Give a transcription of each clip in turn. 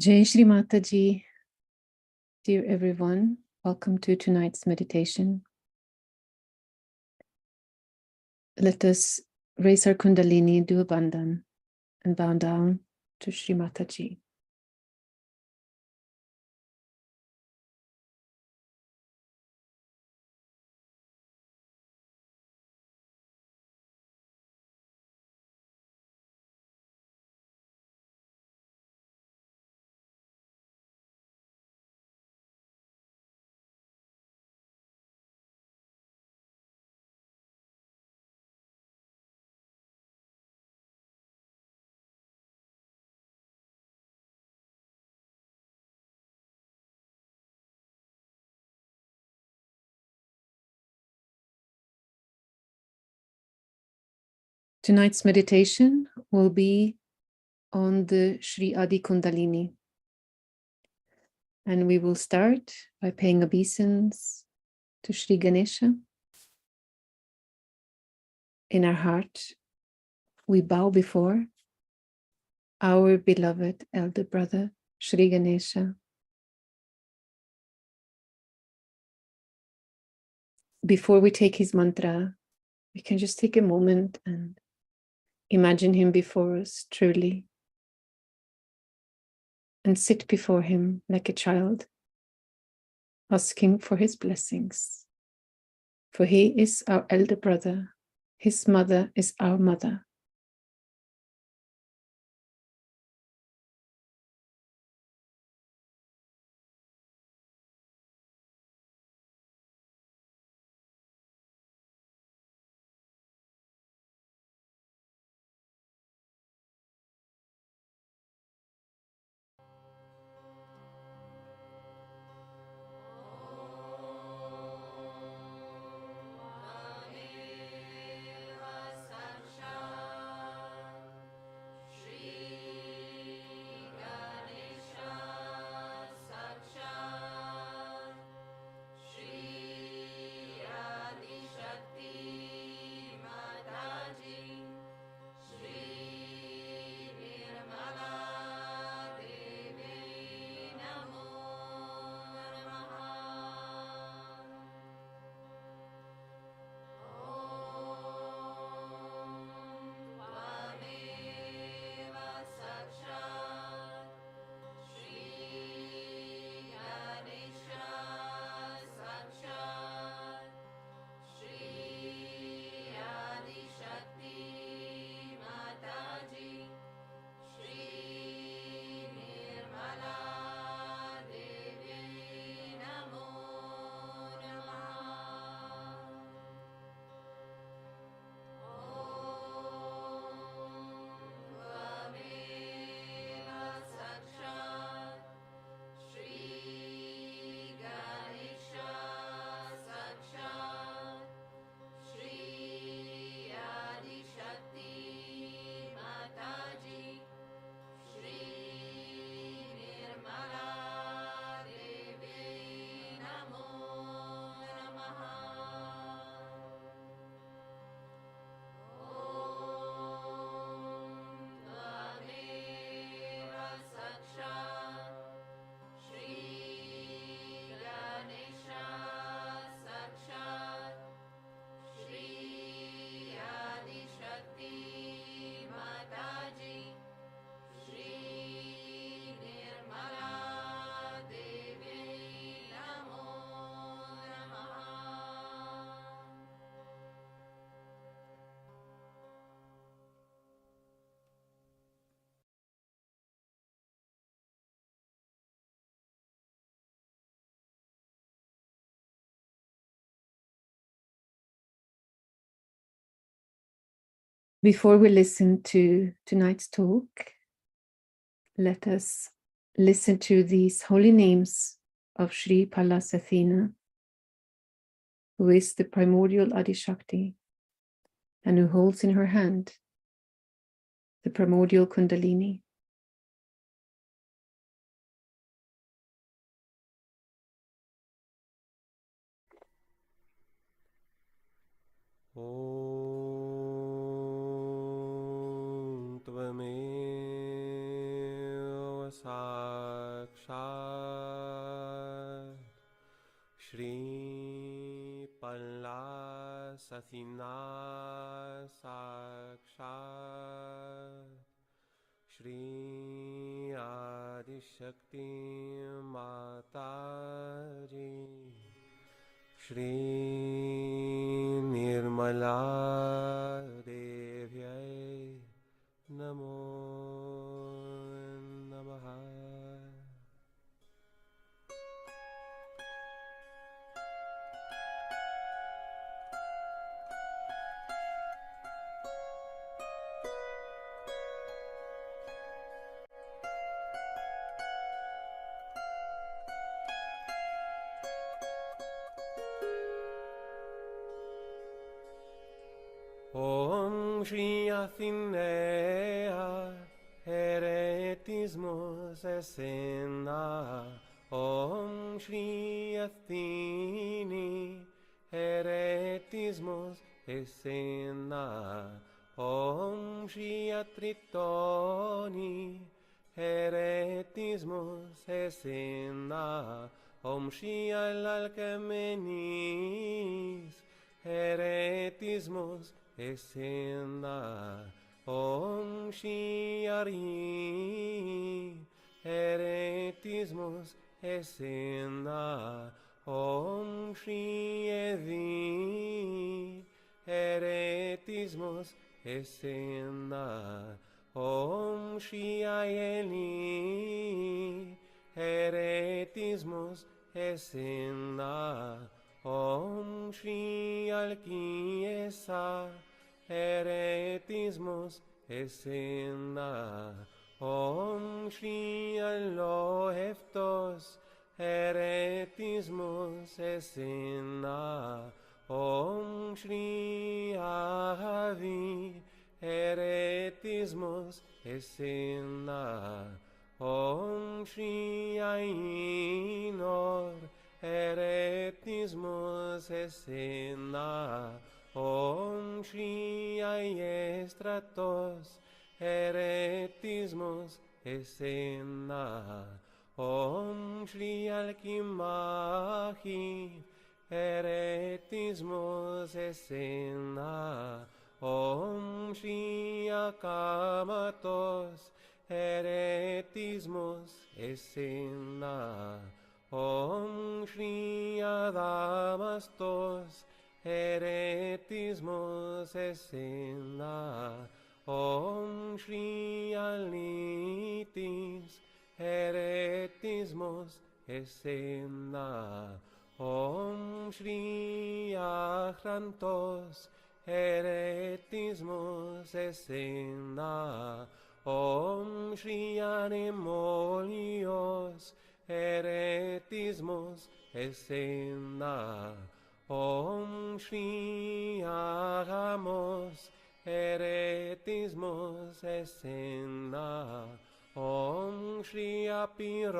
Jai Shri Mataji, dear everyone, welcome to tonight's meditation. Let us raise our Kundalini, do a bandhan, and bow down to Shri Mataji. Tonight's meditation will be on the Shri Adi Kundalini. And we will start by paying obeisance to Shri Ganesha. In our heart, we bow before our beloved elder brother, Shri Ganesha. Before we take his mantra, we can just take a moment and imagine him before us truly and sit before him like a child, asking for his blessings. For he is our elder brother, his mother is our mother. Before we listen to tonight's talk, let us listen to these holy names of Sri Palasathina, who is the primordial Adishakti and who holds in her hand the primordial Kundalini. Om Tvameva Shri Palasathina Sakshat Shri Adishakti Mataji Shri Nirmala Devyai Namo Namaha. Om Shri Athenea Heretismus Esena. Om Shri Athene Heretismus Esena. Om Shri Atritoni Heretismus Esena. Om Shri Alcamenis Heretismus Esena. Om Shri Ari Heretismus Esena. Om Shri Evi Heretismus Esena. Om Shri Aeli Heretismus Esena. Om Shri Alkiesa Heretismus Esena. Om Shri Aloeftos Heretismus Esena. Om Shri Ahavi Heretismus Esena. Om Shri Ainor Heretismus Esena. Om Shri Aestratos Heretismus Esena. Om Shri Alkimachi Heretismus Esena. Om Shri Akamatos Heretismus Esena. Om Shri Adamastos Heretismus Esena. Om Shri Alitis Heretismus Esena. Om Shri Achrantos Heretismus Esena. Om Shri Anemolios Heretismus Esena. Om Shri Agamos Heretismus Esena. Om Shri Apirodim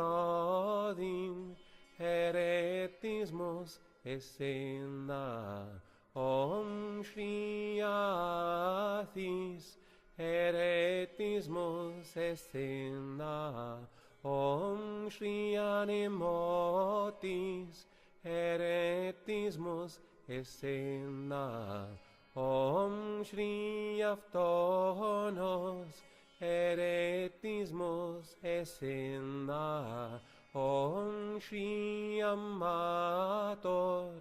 Heretismus Esena. Om Shri Athis Heretismus Esena. Om Shri Anemotis Heretismus Esena. Om Shri Aftonos Heretismus Esena. Om Shri Amator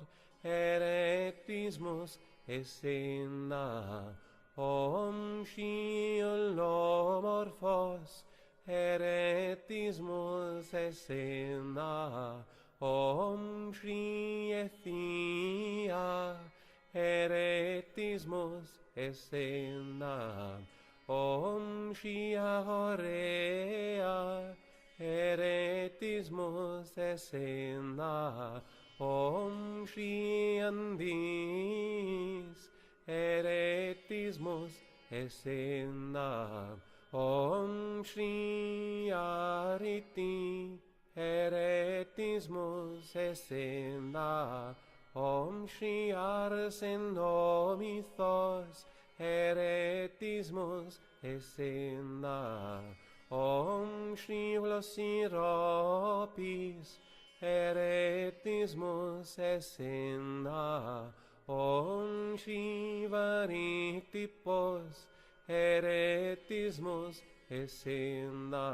Heretismus Esena. Om Shri Olomorphos Heretismus Esena. Om Shri Ethia Heretismus Esena. Om Shri Ahorea Heretismus Esena. Om Shri Andis Heretismus Esena. Om Shri Ariti Heretismus Esena. Om Shri Arsenomithos Heretismus Esena. Om Shri Glosiropis αιρετισμός εσένα, Om Shivariktipos, αιρετισμός εσένα,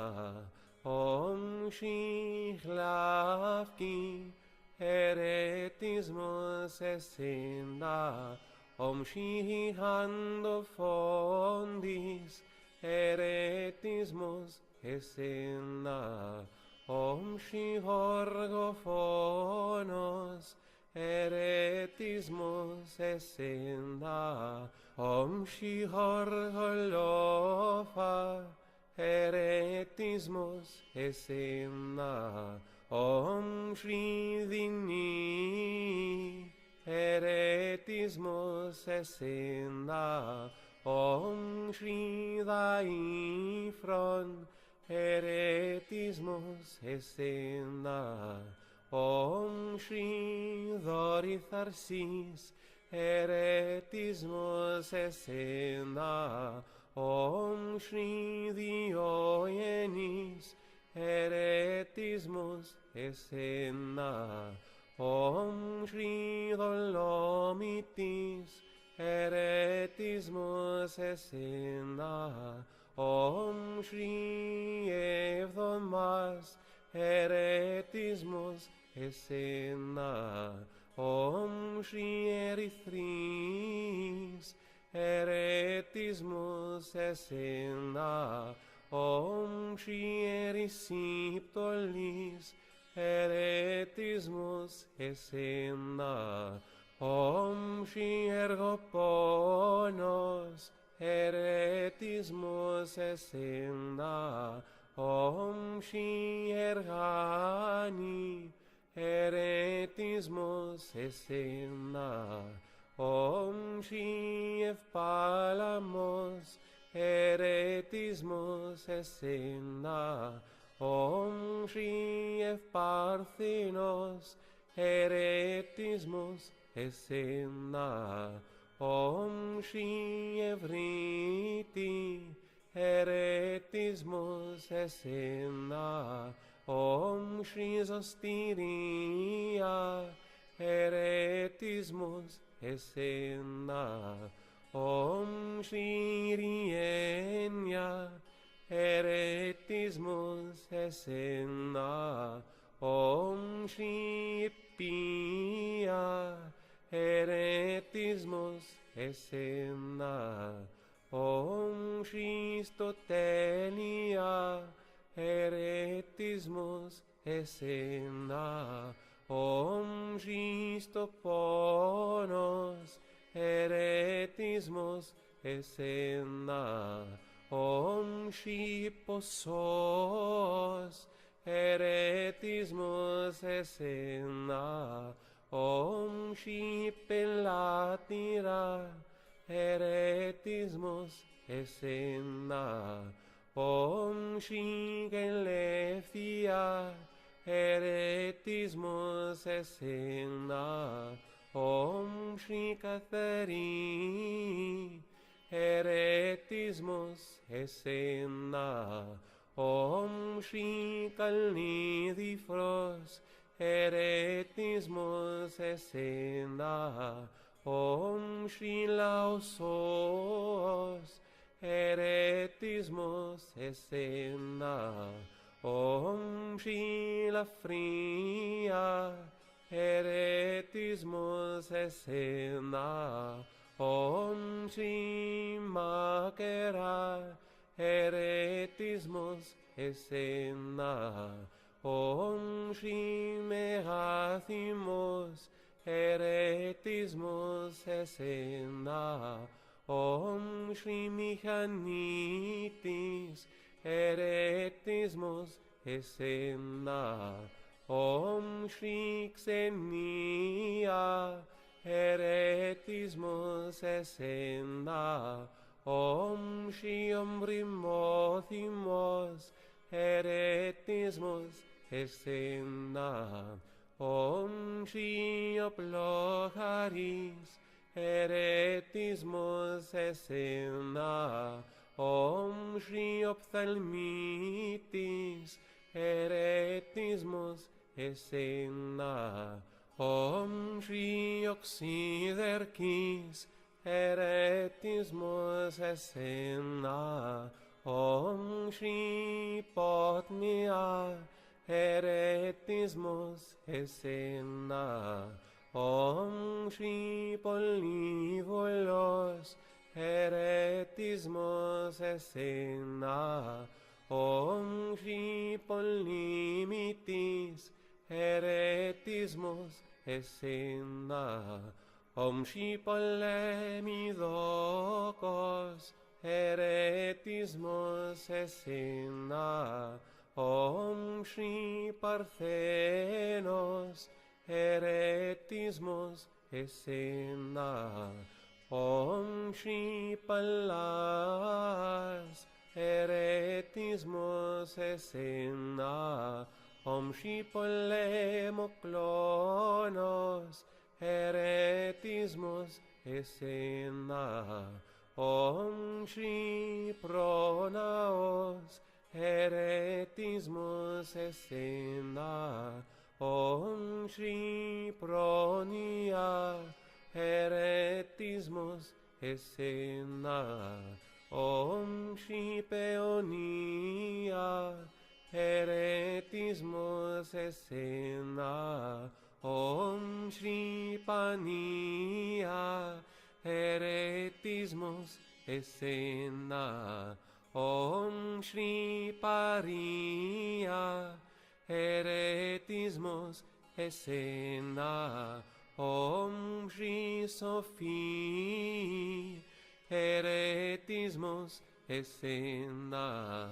Om Shihlavki, αιρετισμός εσένα, Om Shihandofondis, αιρετισμός εσένα, Om Shihorgophonos, αιρετισμός εσένα, Om Shihorgolofa, αιρετισμός εσένα, Om Shridini, αιρετισμός εσένα, Om Shridaifron, αιρετισμός εσένα, Om Shridorithαρsis, αιρετισμός εσένα, Om Shridiogenis, αιρετισμός εσένα, Om Shridolomitis, αιρετισμός εσένα, Om Shrievdomas, αιρετισμός εσένα, Om Shriερυθρής, αιρετισμός εσένα, Om Shriερυσύπτολης, αιρετισμός εσένα, Om Shriεργοπόνος, αιρετισμός εσένα, Om Shriεργάνη, αιρετισμός εσένα, Om Shriευπάλαμος, αιρετισμός εσένα, Om Shriευπάρθινος, αιρετισμός εσένα, Om Shriευρύτη, αιρετισμός εσένα, Om Shrizoστηρία, αιρετισμός εσένα, Om Shriριένια, αιρετισμός εσένα, Om Shriεπία, αιρετισμός εσένα, Om Χριστοτέλεια, αιρετισμός εσένα, Om Χριστοπόνος, αιρετισμός εσένα, Om Χριστποσός, αιρετισμός εσένα, Om Χριστπελάτηρα, αιρετισμός εσένα, Om Shrikelefthia, αιρετισμός εσένα, Om Shrikatharī, αιρετισμός εσένα, Om Shrikalnidifros, αιρετισμός εσένα, Om Shrilaosos, αιρετισμός εσένα, Om Shrilafria, αιρετισμός εσένα, Om Shrimakera, αιρετισμός εσένα, Om Shrimegāthimos, αιρετισμός εσένα, Om Shrimichanītis, αιρετισμός εσένα, Om Shriξενία, αιρετισμός εσένα, Om Shriombrimothimos, αιρετισμός εσένα, Om Shrioplocharis, αιρετισμός εσένα, Om Shriophthalmitis, αιρετισμός Esena. Om Shri Oxiderkis Heretismus Esena. Om Shri Potnia Heretismus Esena. Om Shri Polivolos Heretismus Esena. Om Shri Polimitis Heretismus Esena. Om Shri Polemidokos Heretismus Esena. Om Shri Parthenos Heretismus Esena. Om Shri Pallas Heretismus Esena. Om Shri Polemoklonos Heretismus Esena. Om Shri Pronaos Heretismus Esena. Om Shri Pronia Heretismus Esena. Om Shri Peonia Heretismus Esena. Om Shri Pania Heretismus Esena. Om Shri Paria Heretismus Esena. Om Shri Sophie Heretismus Esena.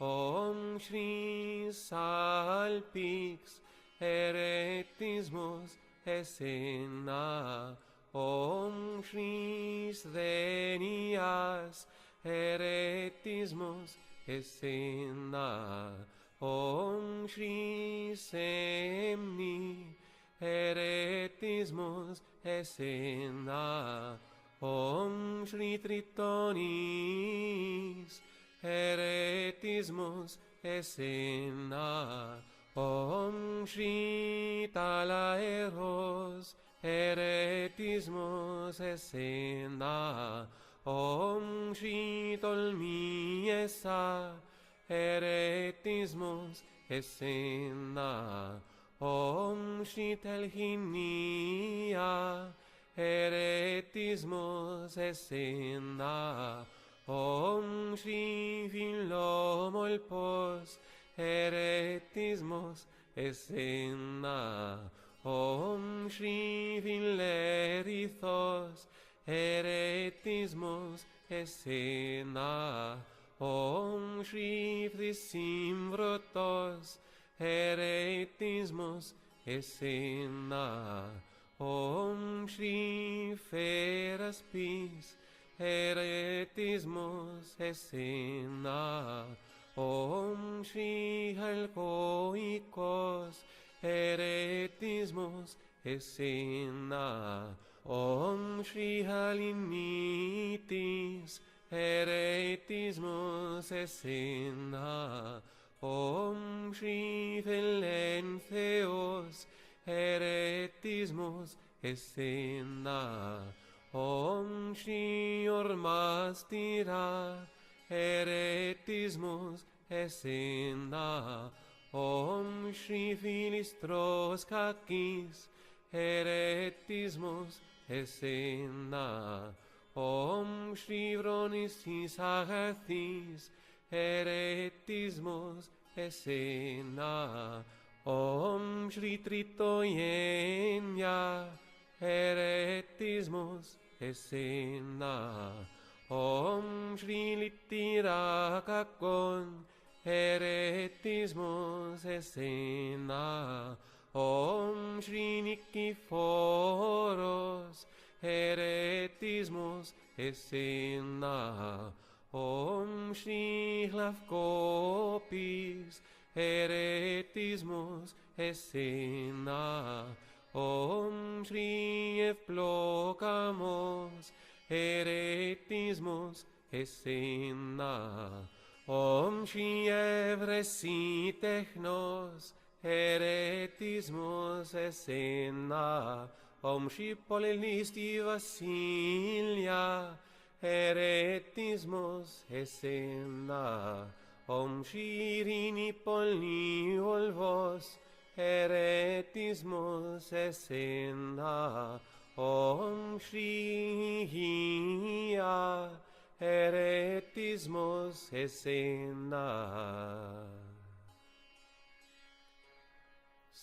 Om Shri Salpix Heretismus Esena. Om Shri Sthenias Heretismus Esena. Om Shri Semni Heretismus Esena. Om Shri Tritonis Heretismus Esena. Om Shri Talaeros Heretismus Esena. Om Shri Tolmiesa Heretismus Esena. Om Shri Telginia Heretismus Esena. Om Shri Philomolpos Heretismus Esena. Om Shri Philerithos Heretismus Esena. Om Shri Phthisimbrotos Heretismus Esena. Om Shri Pheraspis Heretismus Esena. Om Shri Halkoikos Heretismus Esena. Om Shri Halinitis Heretismus Esena. Om Shri Philentheos Heretismus Esena. Om Shri Ormastira Heretismus Esena. Om Shri Philistros Kakis Heretismus Esena. Om Shri Vronisis Agathis Heretismus Esena. Om Shri Tritoyenia Heretismus Esena. Om Shri Litirakakon Heretismus Esena. Om Shri Nikiforos Heretismus Esena. Om Shri Hlavkopis Heretismus Esena. Om Shri Evplokamos Heretismus Esena. Om Shri Evresi Technos Heretismus esena, Om Shri Polinisti Vasilya, Heretismus esena, Om Shri Rini Polni Volvos, Heretismus esena, Om Shri Hiya, Heretismus esena.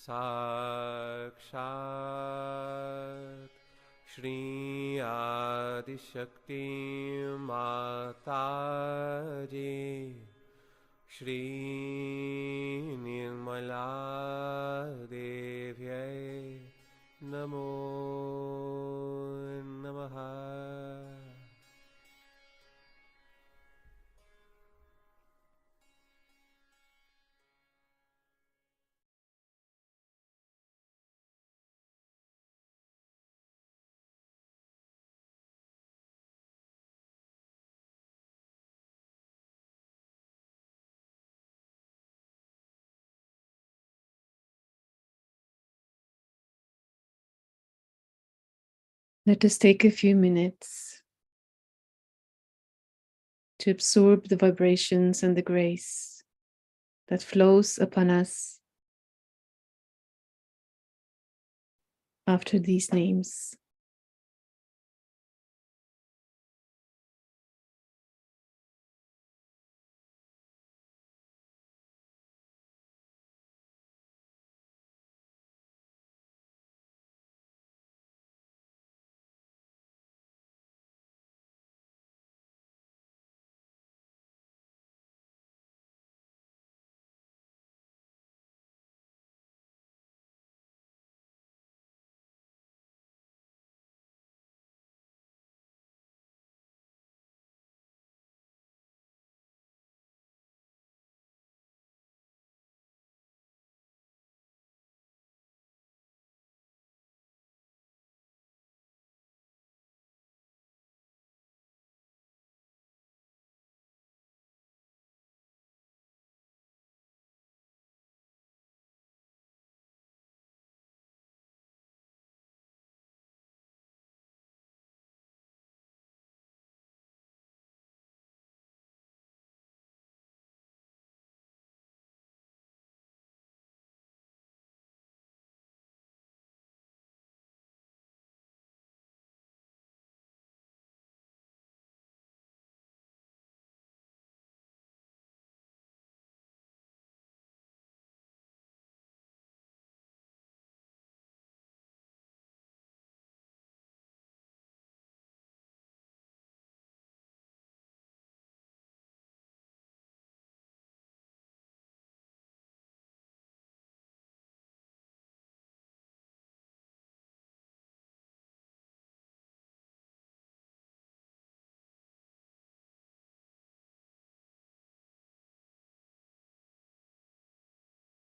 Sakshat Shri Adi Shakti Mataji Shri Nirmala Devyai Namo Namaha. Let us take a few minutes to absorb the vibrations and the grace that flows upon us after these names.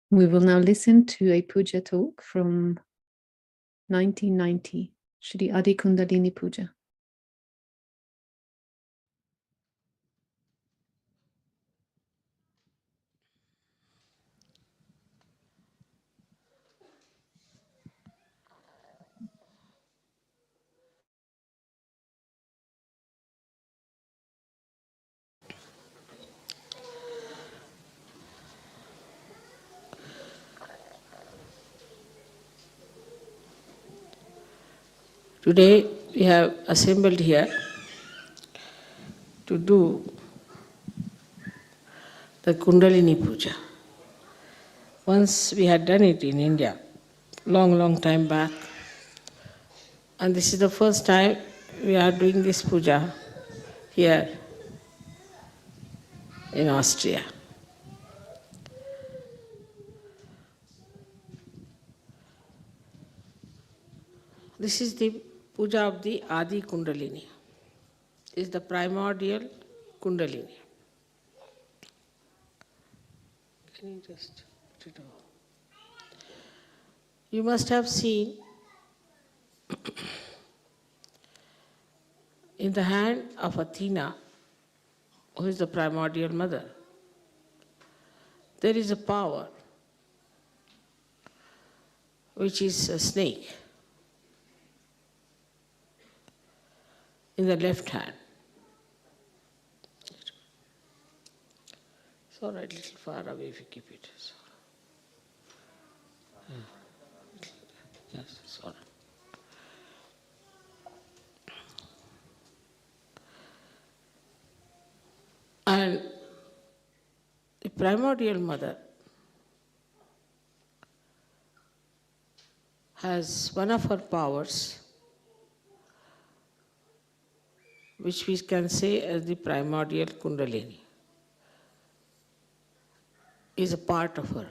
We will now listen to a puja talk from 1990, Shri Adi Kundalini Puja. Today we have assembled here to do the Kundalini Puja. Once we had done it in India, long time back, and this is the first time we are doing this puja here in Austria. This is the puja of the Adi Kundalini. Is the primordial Kundalini. Can you just put it over? You must have seen in the hand of Athena, who is the primordial mother, there is a power which is a snake, in the left hand. It's all right, little far away if you keep it. Yes, it's all right. And the primordial mother has one of her powers, which we can say as the primordial Kundalini, is a part of her.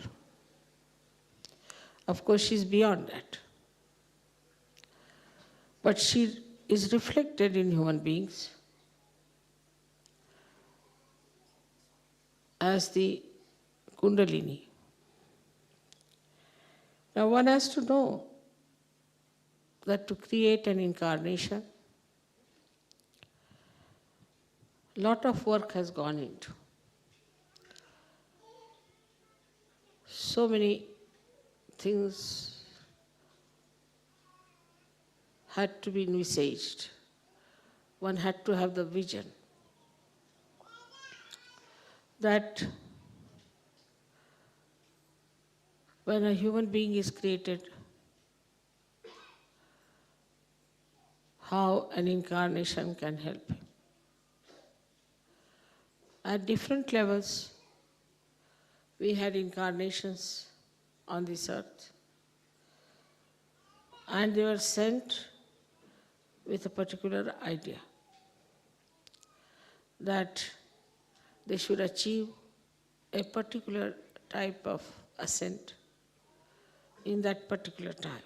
Of course, she is beyond that. But she is reflected in human beings as the Kundalini. Now one has to know that to create an incarnation, a lot of work has gone into. So many things had to be envisaged. One had to have the vision that when a human being is created, how an incarnation can help him. At different levels, we had incarnations on this earth, and they were sent with a particular idea that they should achieve a particular type of ascent in that particular time.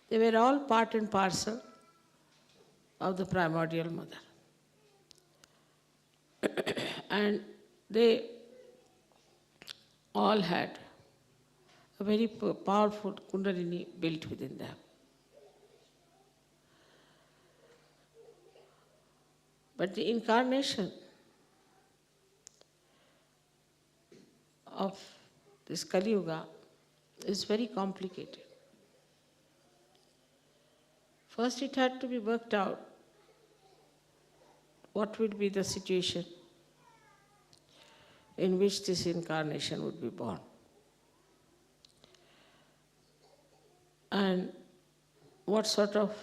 They were all part and parcel of the primordial mother. And they all had a very powerful Kundalini built within them. But the incarnation of this Kali Yuga is very complicated. First, it had to be worked out what would be the situation in which this incarnation would be born. And what sort of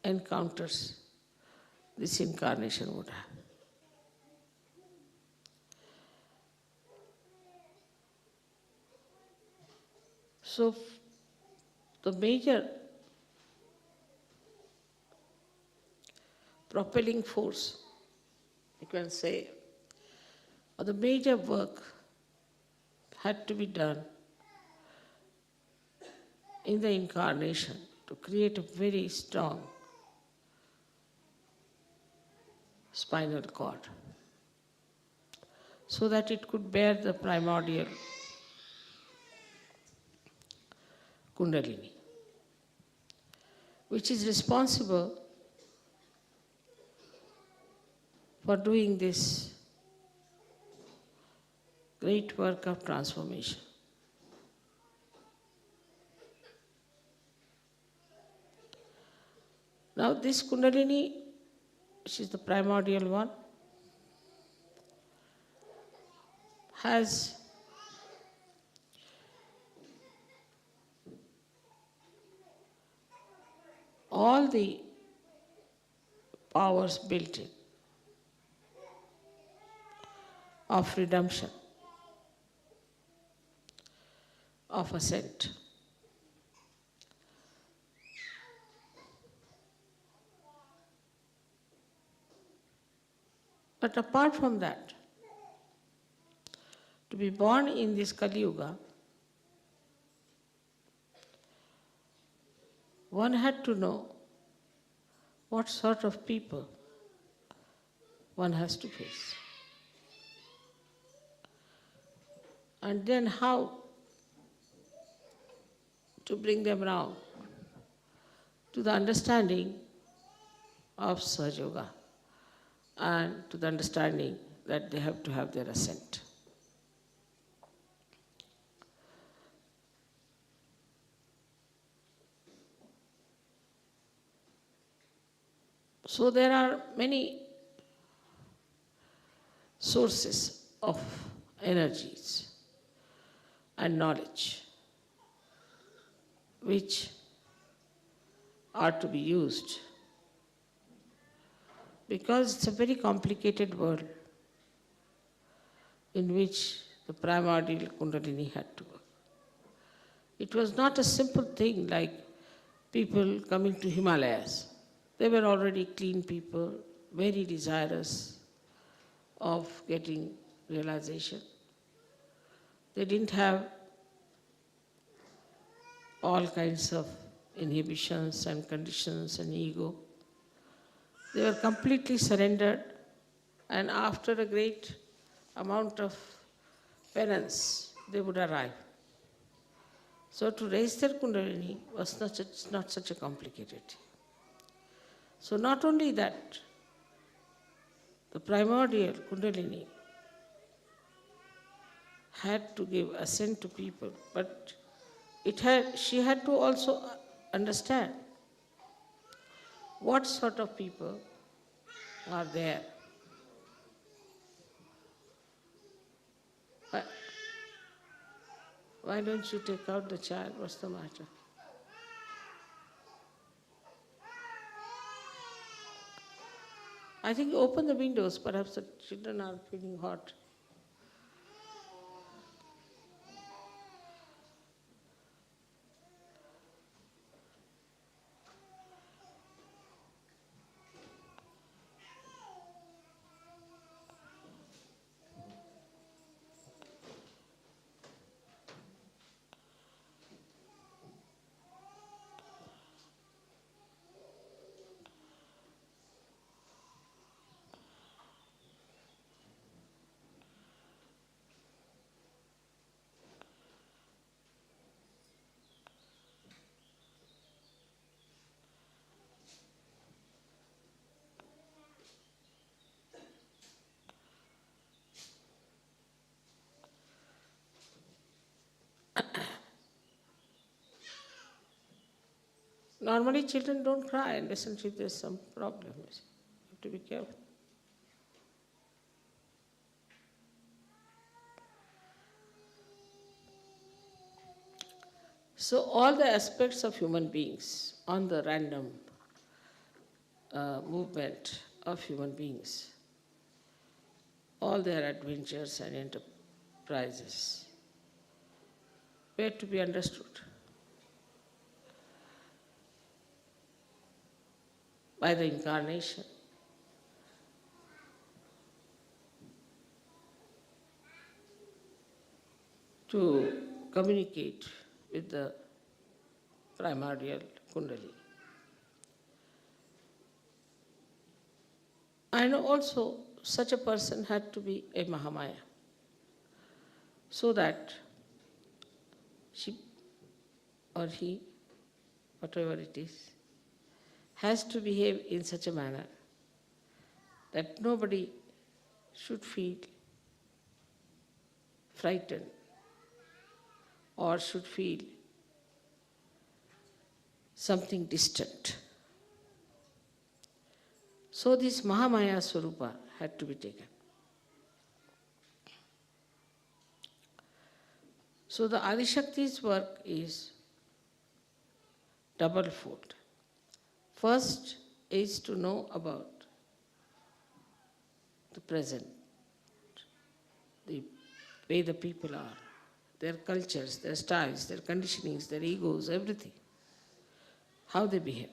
encounters this incarnation would have. So, the major propelling force, you can say, or the major work had to be done in the incarnation to create a very strong spinal cord so that it could bear the primordial Kundalini, which is responsible for doing this great work of transformation. Now this Kundalini, which is the primordial one, has all the powers built in of redemption, of ascent. But apart from that, to be born in this Kali Yuga, one had to know what sort of people one has to face. And then how to bring them round to the understanding of Sahaja Yoga and to the understanding that they have to have their ascent. So there are many sources of energies and knowledge which are to be used, because it's a very complicated world in which the primordial Kundalini had to work. It was not a simple thing like people coming to Himalayas. They were already clean people, very desirous of getting realization. They didn't have all kinds of inhibitions and conditions and ego. They were completely surrendered, and after a great amount of penance, they would arrive. So to raise their Kundalini was not such a complicated thing. So not only that, the primordial Kundalini had to give assent to people, but she had to also understand what sort of people are there. Why don't you take out the child? What's the matter? I think open the windows, perhaps the children are feeling hot. Normally children don't cry unless and if there's some problem. You have to be careful. So all the aspects of human beings, on the random movement of human beings, all their adventures and enterprises were to be understood by the incarnation. To communicate with the primordial Kundalini. And also, such a person had to be a Mahamaya, so that she or he, whatever it is, has to behave in such a manner that nobody should feel frightened or should feel something distant. So this Mahamaya Swarupa had to be taken. So the Adishakti's work is double-fold. First is to know about the present, the way the people are, their cultures, their styles, their conditionings, their egos, everything, how they behave.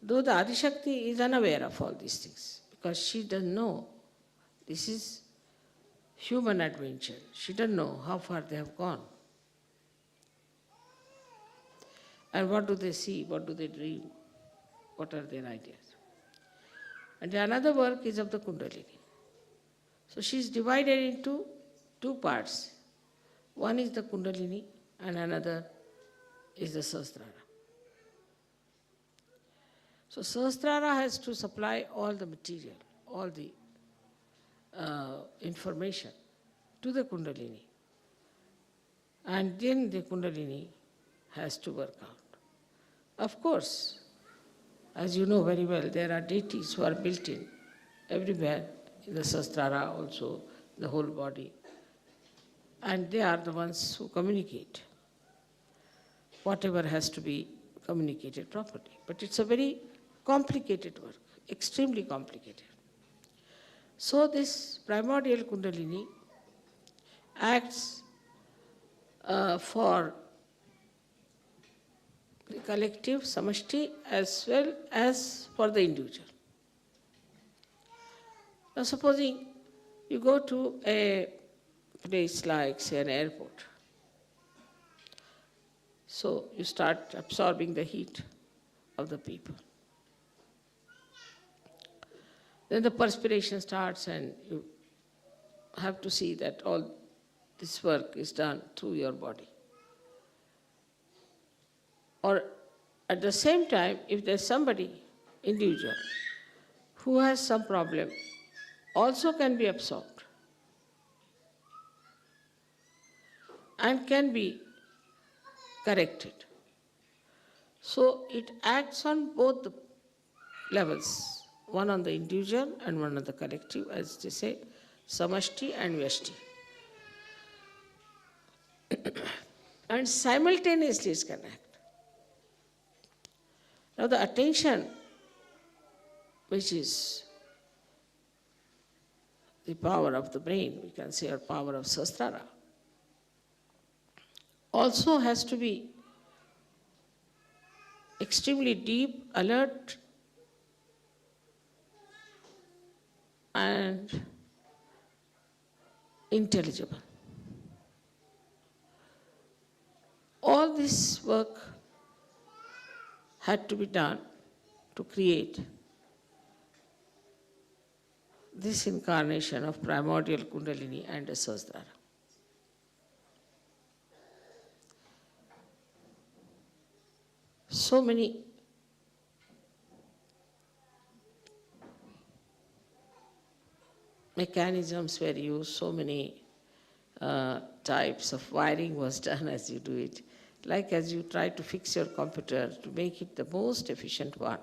Though the Adishakti is unaware of all these things, because she doesn't know this is human adventure. She doesn't know how far they have gone. And what do they see? What do they dream? What are their ideas? And another work is of the Kundalini. So she is divided into two parts. One is the Kundalini and another is the Sahasrara. So Sahasrara has to supply all the material, all the information to the Kundalini. And then the Kundalini has to work out. Of course, As you know very well, there are deities who are built in everywhere, in the Sastrara also, the whole body. And they are the ones who communicate whatever has to be communicated properly. But it's a very complicated work, extremely complicated. So this primordial Kundalini acts for the collective, samashti, as well as for the individual. Now supposing you go to a place like, say, an airport. So you start absorbing the heat of the people. Then the perspiration starts and you have to see that all this work is done through your body. Or at the same time, if there's somebody, individual, who has some problem, also can be absorbed and can be corrected. So it acts on both the levels, one on the individual and one on the collective, as they say, samashti and vyashti. And simultaneously it can act. Now the attention, which is the power of the brain, we can say, or power of Sahasrara, also has to be extremely deep, alert, and intelligible. All this work had to be done to create this incarnation of primordial Kundalini and a Sahasrara. So many mechanisms were used, so many types of wiring was done as you do it. Like as you try to fix your computer to make it the most efficient one.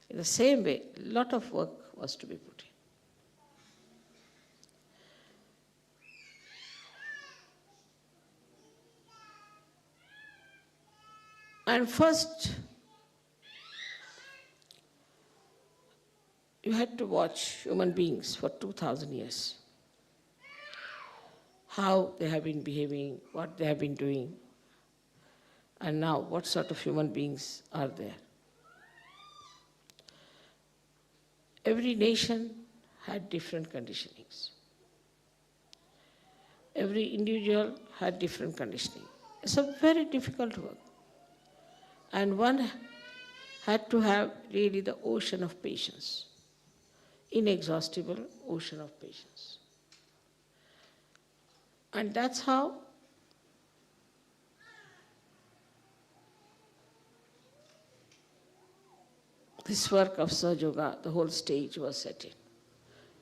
In the same way, a lot of work was to be put in. And first, you had to watch human beings for 2,000 years. How they have been behaving, what they have been doing, and now what sort of human beings are there. Every nation had different conditionings. Every individual had different conditioning. It's a very difficult work. And one had to have really the ocean of patience, inexhaustible ocean of patience. And that's how this work of Sahaja Yoga, the whole stage was set in.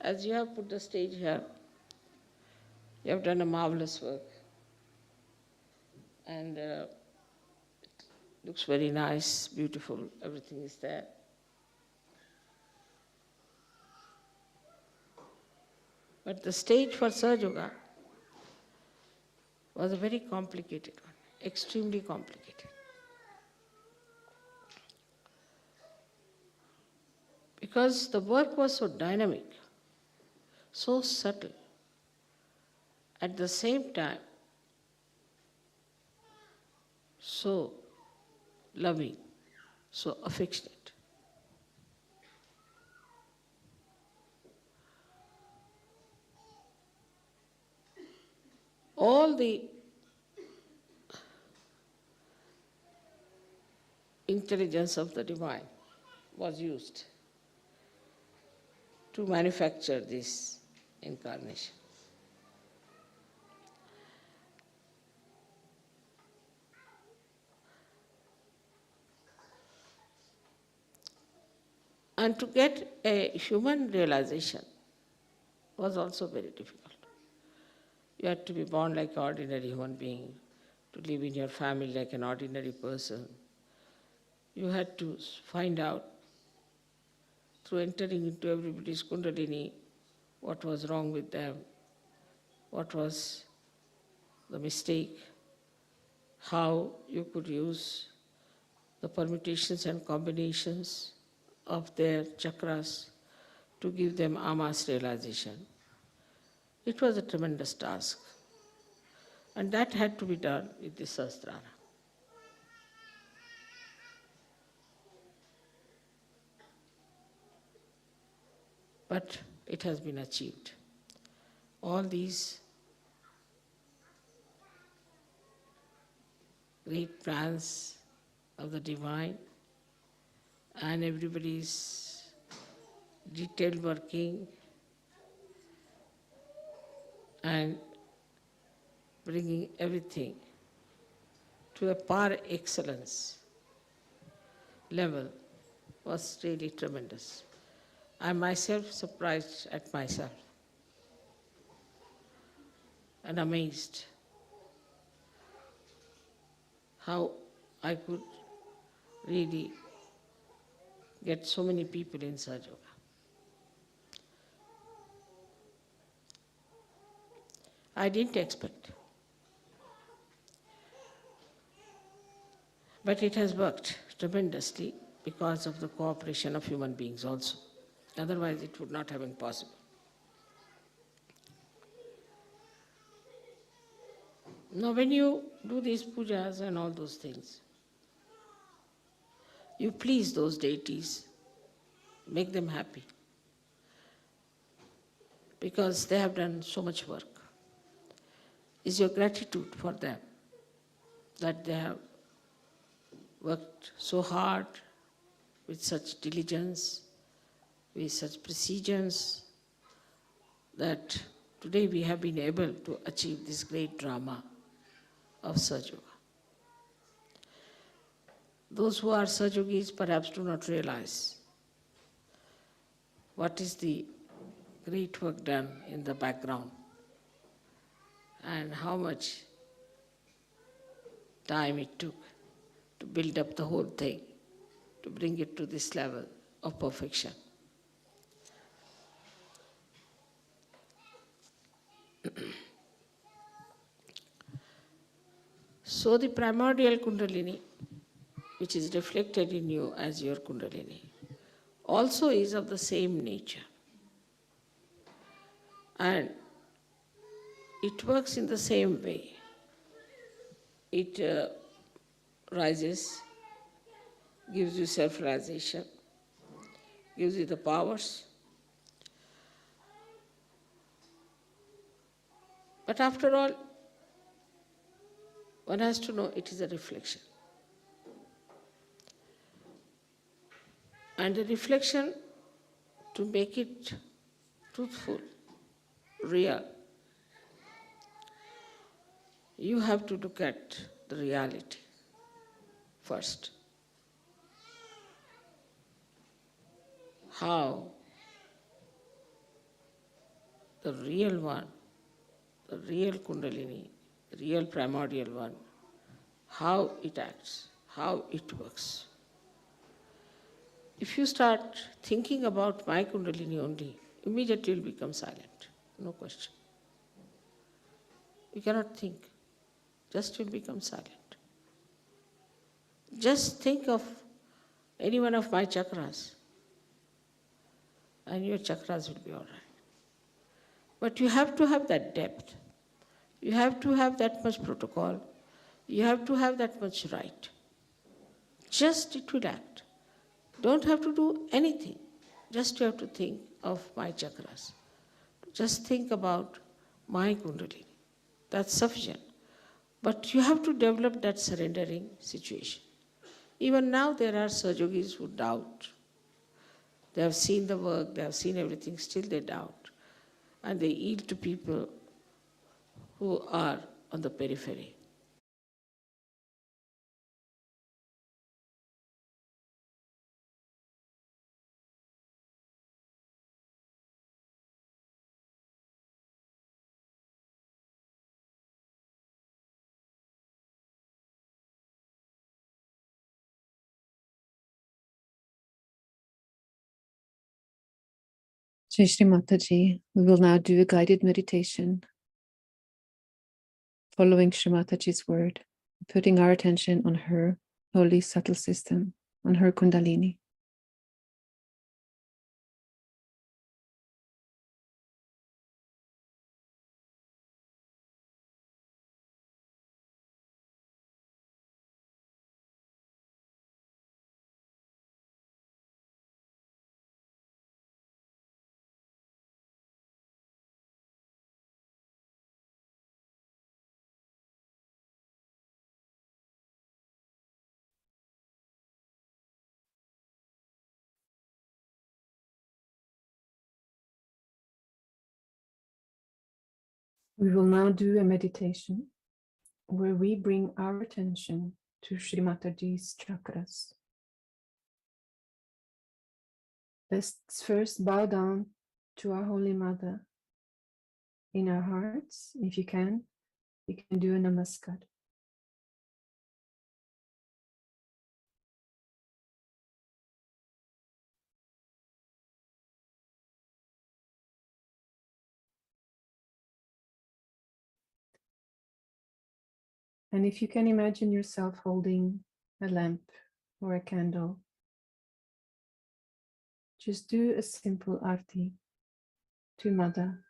As you have put the stage here, you have done a marvelous work. And it looks very nice, beautiful, everything is there. But the stage for Sahaja Yoga was a very complicated one, extremely complicated. Because the work was so dynamic, so subtle, at the same time, so loving, so affectionate. All the intelligence of the divine was used to manufacture this incarnation. And to get a human realization was also very difficult. You had to be born like an ordinary human being, to live in your family like an ordinary person. you had to find out through entering into everybody's Kundalini what was wrong with them, what was the mistake, how you could use the permutations and combinations of their chakras to give them amas realization. It was a tremendous task. And that had to be done with the Sahasrara. But it has been achieved. All these great plans of the divine and everybody's detailed working and bringing everything to a par excellence level was really tremendous. I myself surprised at myself and amazed how I could really get so many people in Sahaja Yoga. I didn't expect. But it has worked tremendously because of the cooperation of human beings also. Otherwise it would not have been possible. Now when you do these pujas and all those things, you please those deities, make them happy, because they have done so much work. Is your gratitude for them, that they have worked so hard with such diligence, with such precision, that today we have been able to achieve this great drama of Sahaja Yoga. Those who are Sahaja Yogis perhaps do not realize what is the great work done in the background and how much time it took to build up the whole thing, to bring it to this level of perfection. So the primordial Kundalini, which is reflected in you as your Kundalini, also is of the same nature. And it works in the same way. It rises, gives you self-realization, gives you the powers. But after all, one has to know it is a reflection. And the reflection, to make it truthful, real, you have to look at the reality first. How the real one, the real Kundalini, the real primordial one, how it acts, how it works. If you start thinking about my Kundalini only, immediately you'll become silent, no question. You cannot think, just you'll become silent. Just think of any one of my chakras, and your chakras will be all right. But you have to have that depth. You have to have that much protocol. You have to have that much right. Just it will act. Don't have to do anything. Just you have to think of my chakras. Just think about my Kundalini. That's sufficient. But you have to develop that surrendering situation. Even now there are Sahaja Yogis who doubt. They have seen the work, they have seen everything, still they doubt. And they yield to people who are on the periphery. Shri Mataji, we will now do a guided meditation following Shri Mataji's word, putting our attention on her holy subtle system, on her Kundalini. We will now do a meditation where we bring our attention to Shri Mataji's chakras. Let's first bow down to our Holy Mother in our hearts. If you can do a namaskar. And if you can imagine yourself holding a lamp or a candle, just do a simple arti to Mother.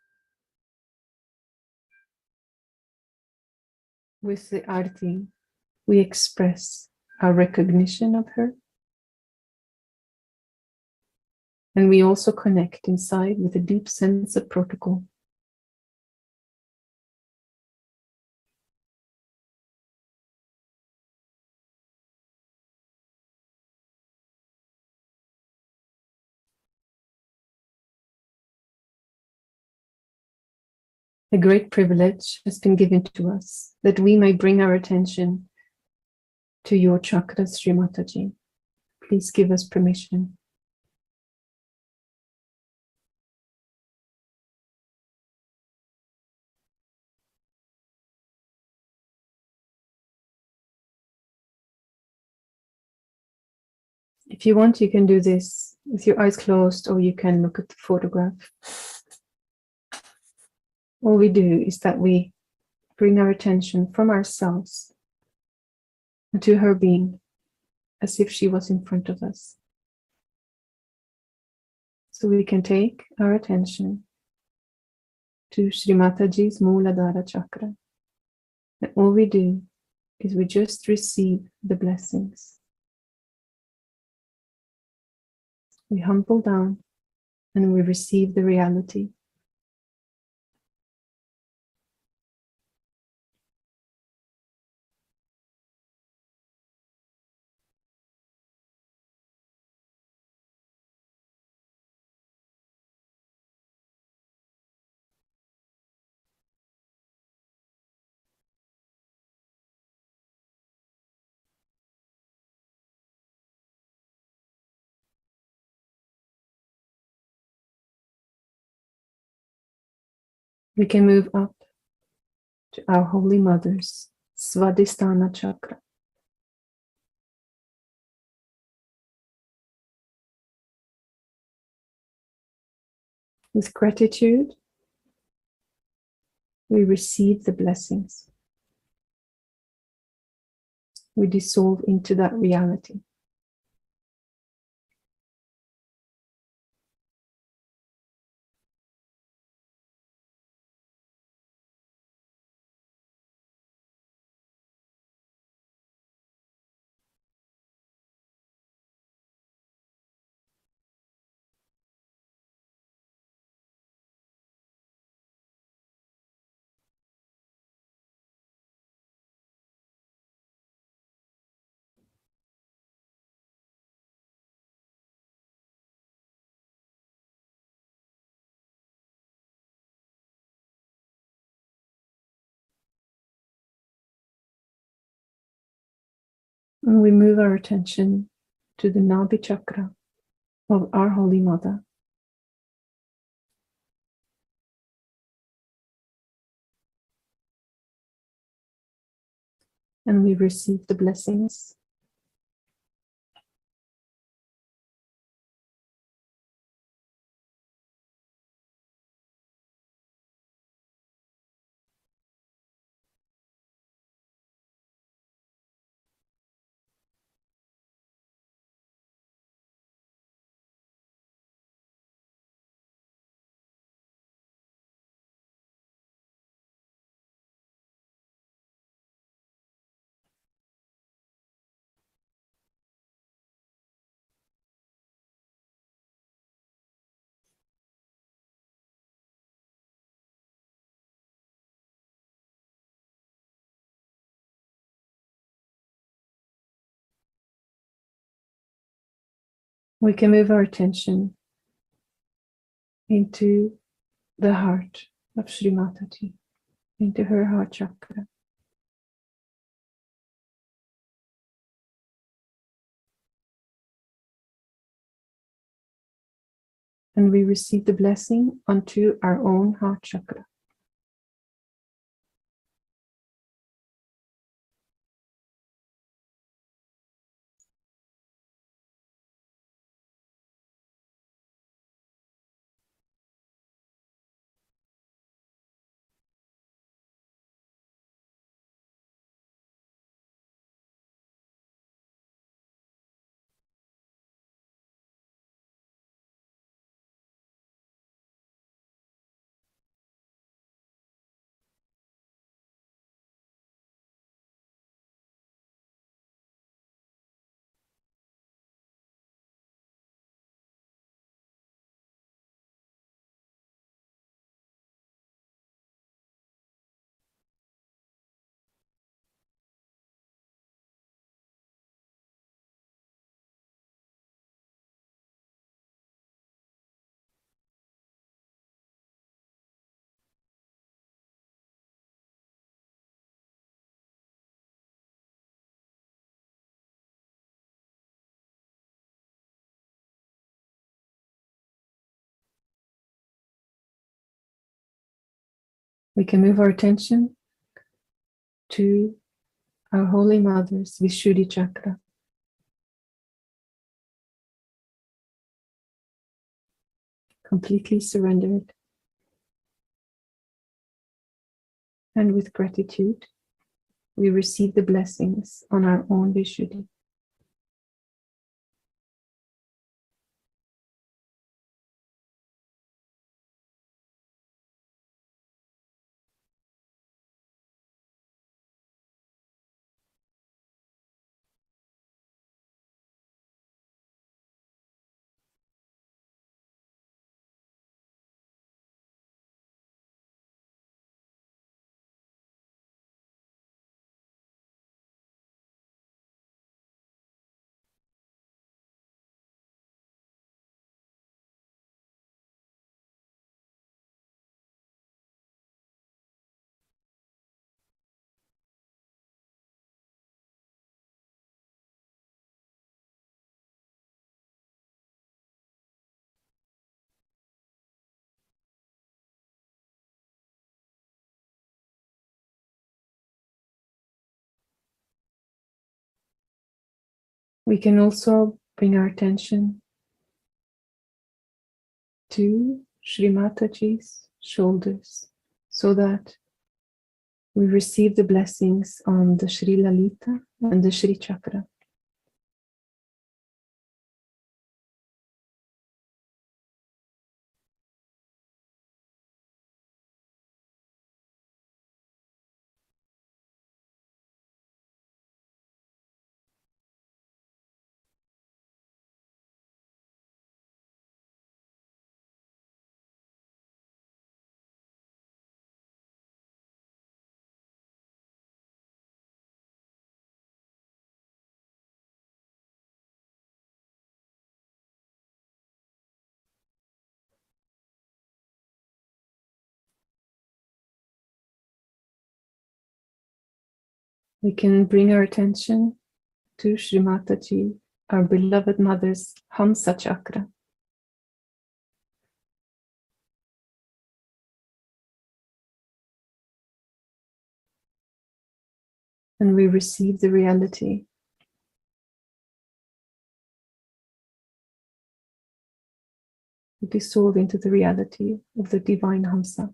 With the arti, we express our recognition of her. And we also connect inside with a deep sense of protocol. A great privilege has been given to us that we may bring our attention to your chakras, Shri Mataji. Please give us permission. If you want, you can do this with your eyes closed, or you can look at the photograph. All we do is that we bring our attention from ourselves to her being, as if she was in front of us. So we can take our attention to Shri Mataji's Mooladhara chakra. And all we do is we just receive the blessings. We humble down and we receive the reality. We can move up to our Holy Mother's Svadhisthana chakra. With gratitude, we receive the blessings. We dissolve into that reality. And we move our attention to the Nabhi chakra of our Holy Mother. And we receive the blessings. We can move our attention into the heart of Shri Mataji, into her heart chakra. And we receive the blessing onto our own heart chakra. We can move our attention to our Holy Mother's Vishuddhi chakra. Completely surrendered and with gratitude, we receive the blessings on our own Vishuddhi. We can also bring our attention to Shri Mataji's shoulders so that we receive the blessings on the Shri Lalita and the Shri Chakra. We can bring our attention to Shri Mataji, our beloved mother's Hamsa chakra. And we receive the reality we dissolve into the reality of the divine Hamsa.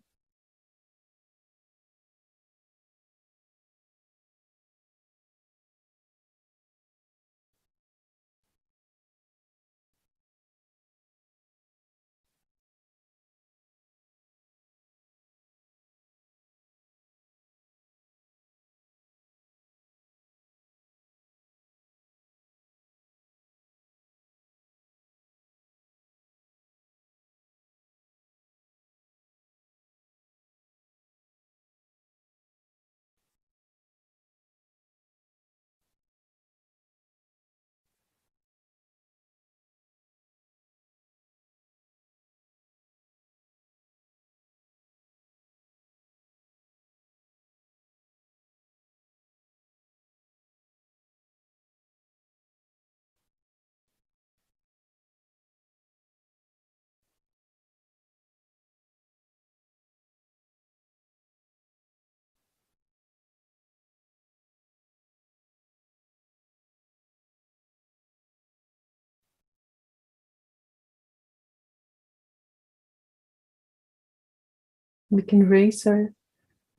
We can raise our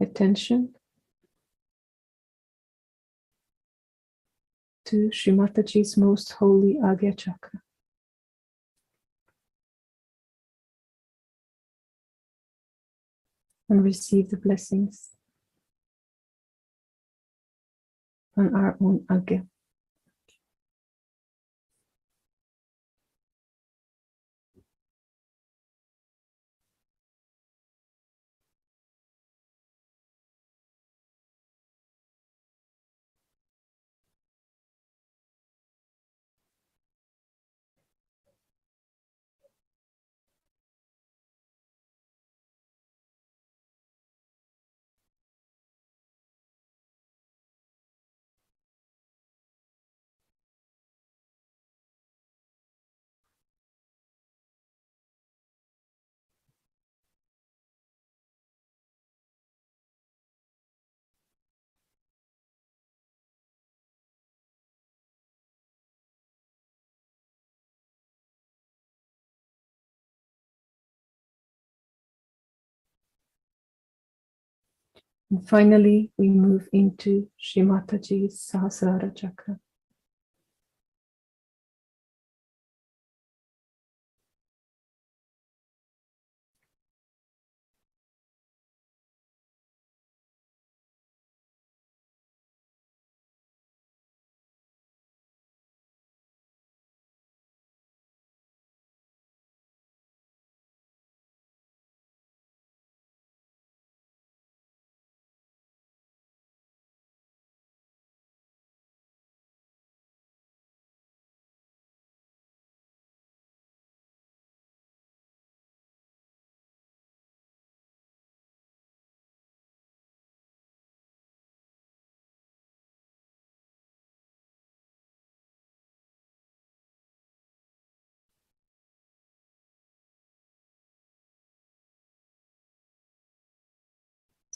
attention to Shri Mataji's most holy Agya Chakra. And receive the blessings on our own Agya. And finally, we move into Shri Mataji's Sahasrara Chakra.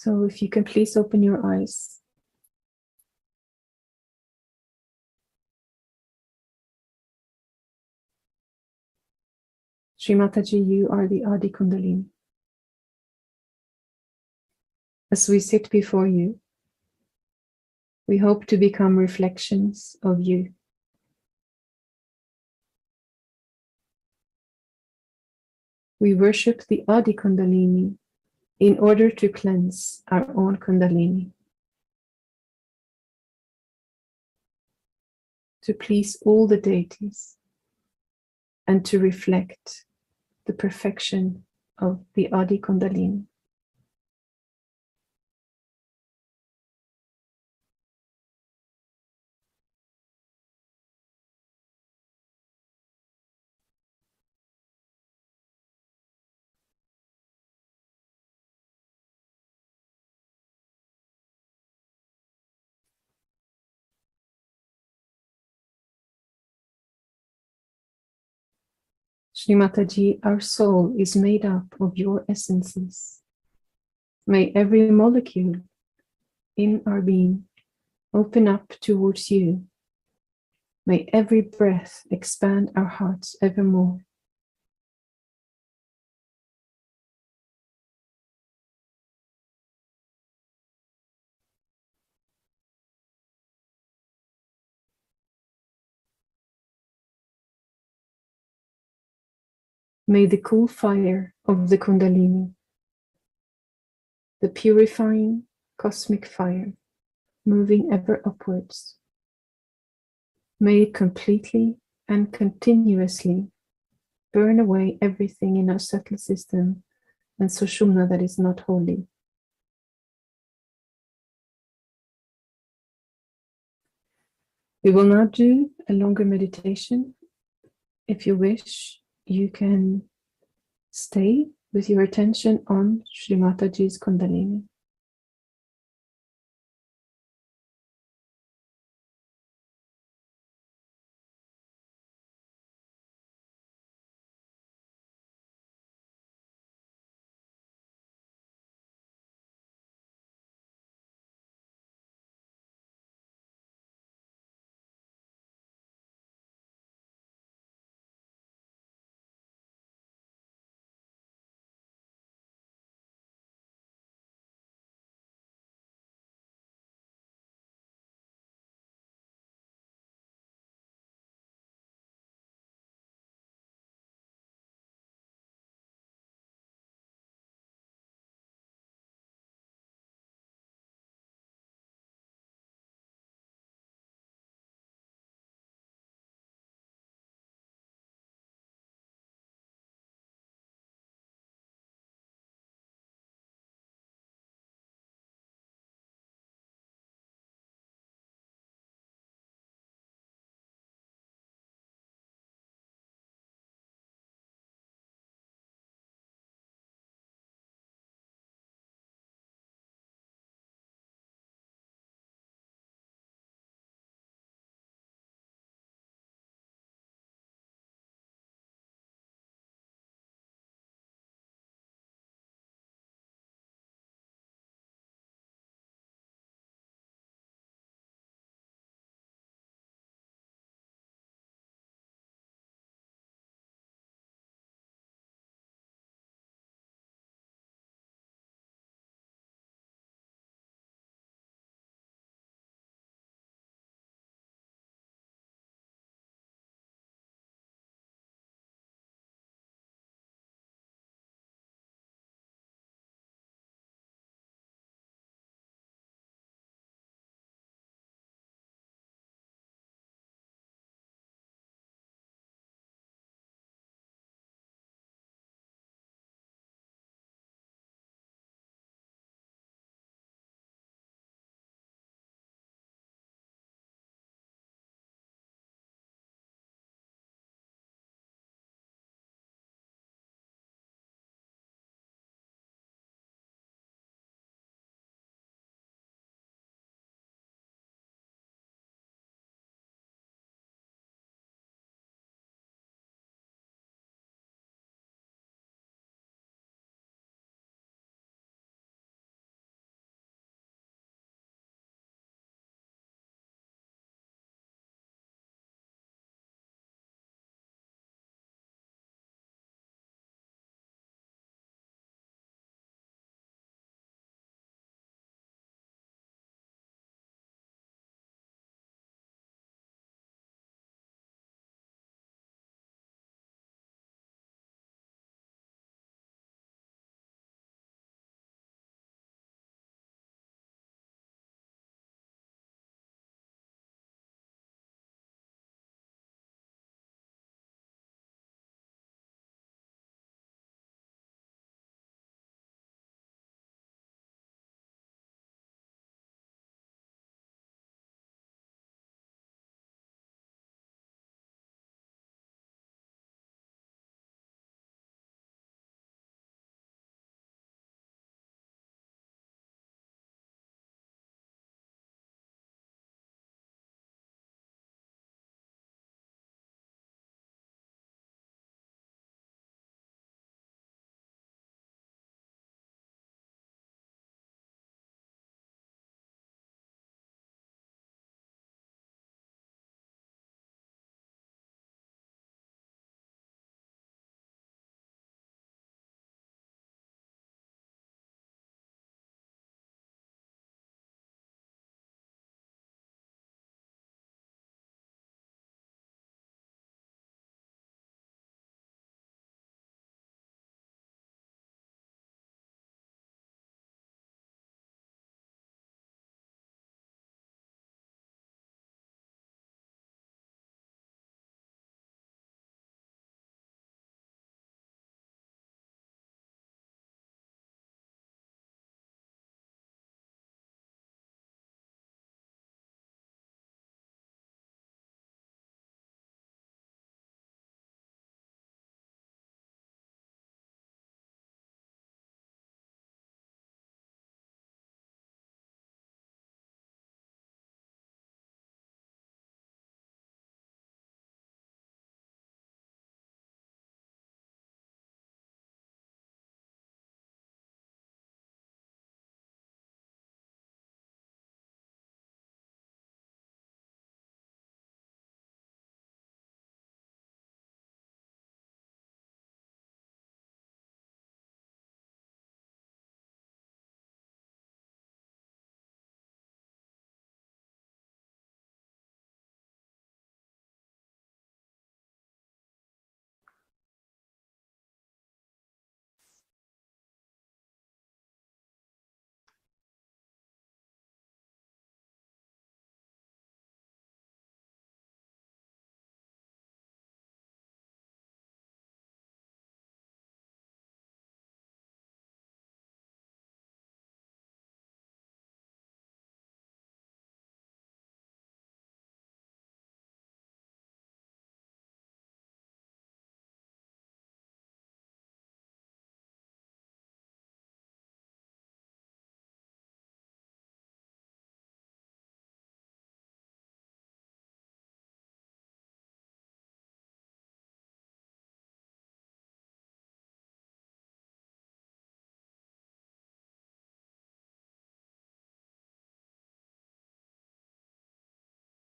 So if you can please open your eyes. Shri Mataji, you are the Adi Kundalini. As we sit before you, we hope to become reflections of you. We worship the Adi Kundalini in order to cleanse our own Kundalini, to please all the deities, and to reflect the perfection of the Adi Kundalini. Shri Mataji, our soul is made up of your essences. May every molecule in our being open up towards you. May every breath expand our hearts evermore. May the cool fire of the Kundalini, the purifying cosmic fire, moving ever upwards, may it completely and continuously burn away everything in our subtle system and Sushumna that is not holy. We will now do a longer meditation. If you wish, you can stay with your attention on Shri Mataji's Kundalini.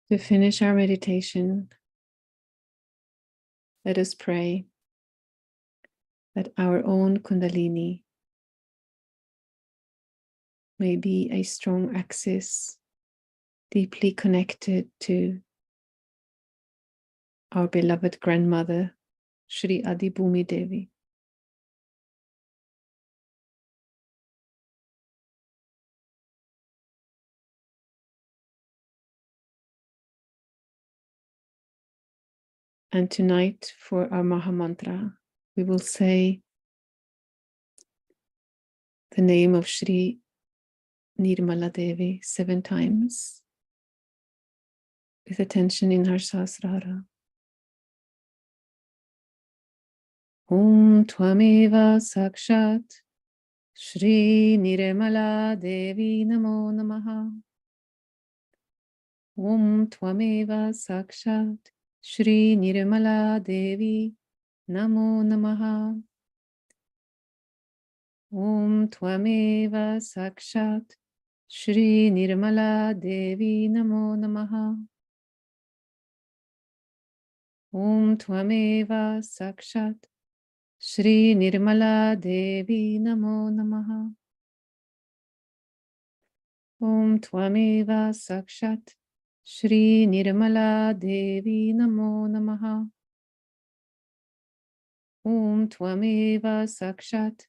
To finish our meditation, let us pray that our own Kundalini may be a strong axis, deeply connected to our beloved grandmother, Shri Adibhumi Devi. And tonight, for our Maha Mantra, we will say the name of Shri Nirmala Devi 7 times with attention in our Sahasrara. Om Tvameva Sakshat Shri Nirmala Devi Namo Namaha. Om Tvameva Sakshat Shri Nirmala Devi Namo Namaha. Om Tvameva Sakshat Shri Nirmala Devi Namo Namaha. Om Tvameva Sakshat Shri Nirmala Devi Namo Namaha. Om Tvameva Sakshat Shri Nirmala Devi Namo Namaha. Om Tvameva Sakshat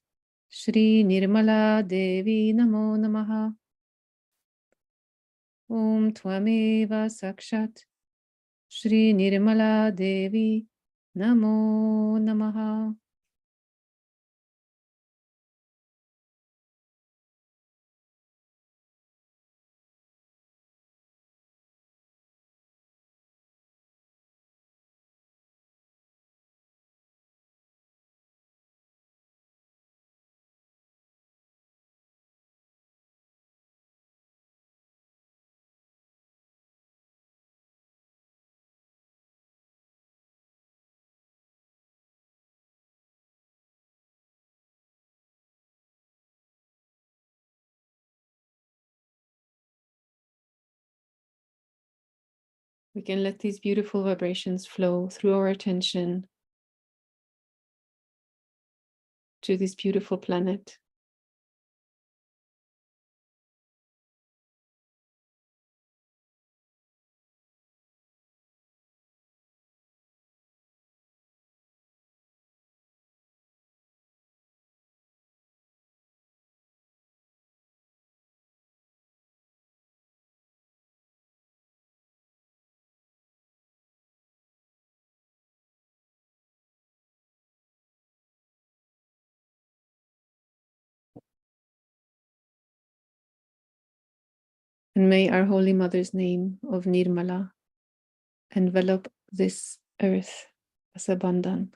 Shri Nirmala Devi Namo Namaha. Om Tvameva Sakshat Shri Nirmala Devi Namo Namaha. We can let these beautiful vibrations flow through our attention to this beautiful planet. And may our Holy Mother's name of Nirmala envelop this earth as a bandhan.